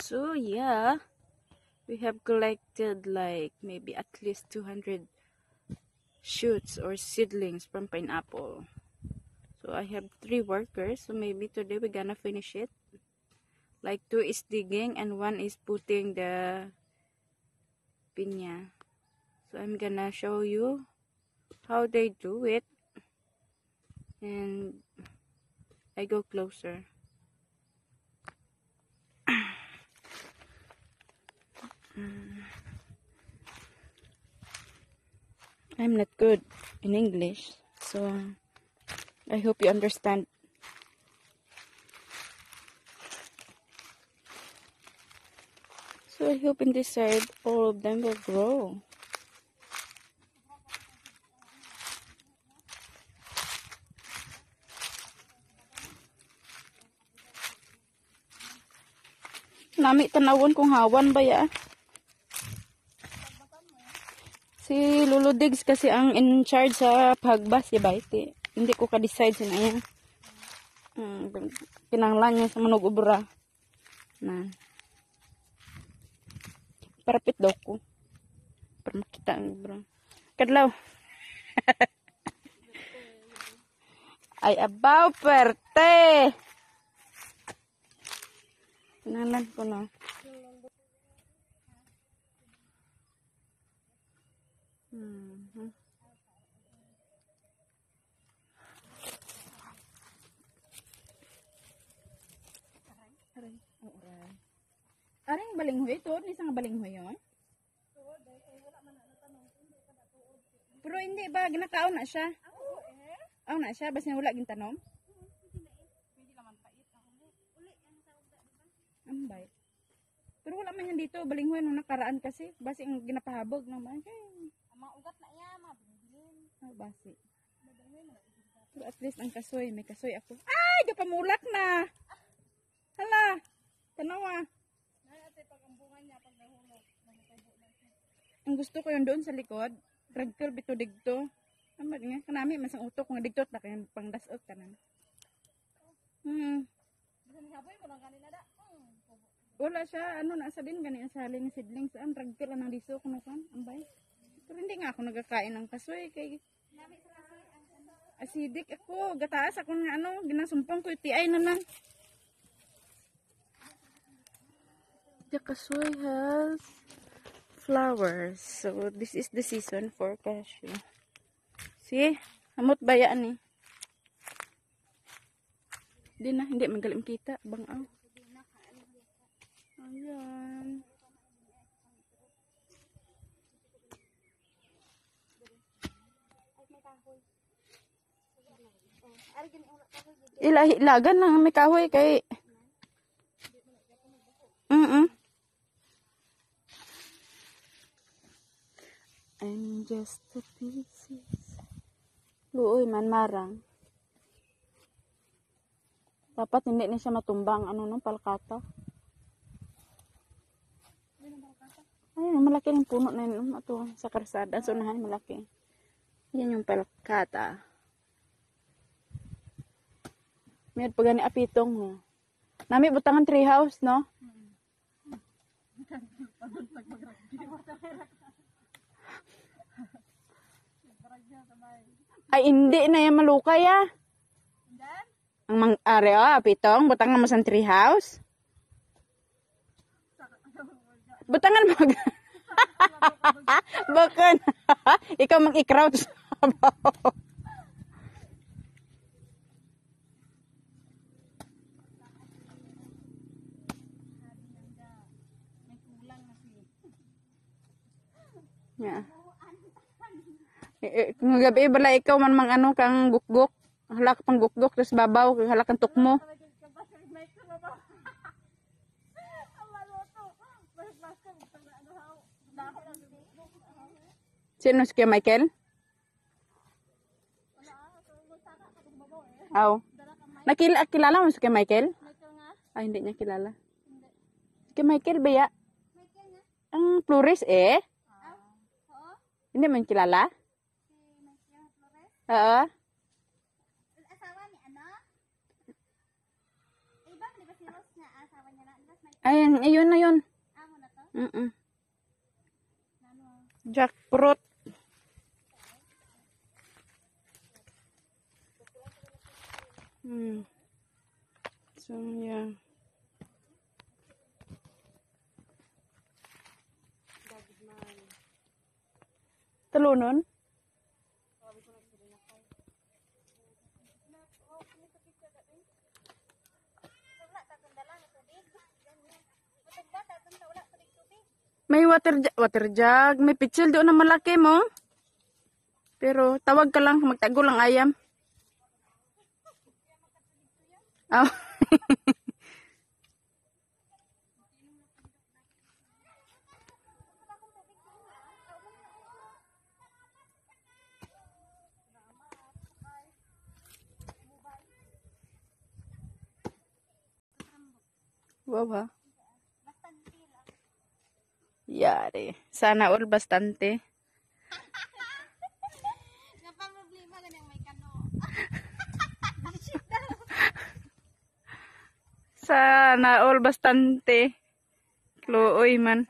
So yeah, we have collected like maybe at least 200 shoots or seedlings from pineapple. So I have 3 workers, so maybe today we're gonna finish it. Like 2 is digging and 1 is putting the pinya. So I'm gonna show you how they do it, and I go closer. I'm not good in English, so I hope you understand. So I hope in this side all of them will grow. Nami tanawon kung hawan ba ya? Si Lolo Diggs kasi ang in charge sa pagbas, ya ba? Hindi ko ka-decide sinaya. Kinanglan niya sa manog ubra. Na. Parapit daw ko. Para makita ang ubra. Kadlaw. Ay abaw perte. Kinanglan ko na. Aring balinghoy to, ni sang balinghoy yon. Pero hindi ba ginakaon na siya? Aw na siya basta wala gin tanom. Ambay. Pero wala man yan dito balinghoy nung nakaraan kasi basi ang ginapahabog naman kay mga ugat na iya mabilin. Basi. Pero at least ang kasoy, may kasoy ako. Ay, gapamulak na. Hala. Tanawa. Ang gusto ko yun doon sa likod, ragkal bito digto. Amad nga, kanami masang utok nga digto ta kay pangdasot kanan. Wala siya, ano nasa din gani sa halin seedling saan ragkal nang diso ko na kan, ambay. Pero hindi nga ako nagkakain ng kasoy kay acidic ako, gataas ako nga ano, ginasumpong ko TI na lang. The kasoy has flowers. So this is the season for cashew. See? Amot bayaan eh. Hindi magaling kita. Bangaw. Ayan. Ilagan lang may kahoy kay I'm just the pieces. Luoy man marang. Dapat hindi na siya matumbang ano nung palkata. Ayun, malaki ng puno na yun. Ito sa karsada. So nahan malaki. Yan yung palkata. May pagani apitong no. Nami butangan tree house no. Ay hindi na yan malukay ah. Ang mang-are apitong butangan mo sa tree house. Butangan mag Bakan. Ikaw mag-i-crowd sa babaw. Yeah. Kung gabi bala ikaw man mang ano kang gukgok, halak pang gukgok tapos babaw, halak ang tukmo. Sino si Kuya Michael? Aw. Nakilala mo si Kuya Michael? Ay, hindi niya kilala. Kuya Michael ba ya? Ang Flores eh? Hindi man kilala? Oo. Asawa ni ano? Iba, di ba si Rose nga asawa niya na? Ayan, ayun na yun. Jackfruit. So, yeah. Talunon? May water jug. May pitsil doon na malaki mo. Pero tawag ka lang, magtago lang ayam. Oh. Wow ha. Yari. Sana all bastante. Problema ganang may kano. Sana all bastante. Kluoy man.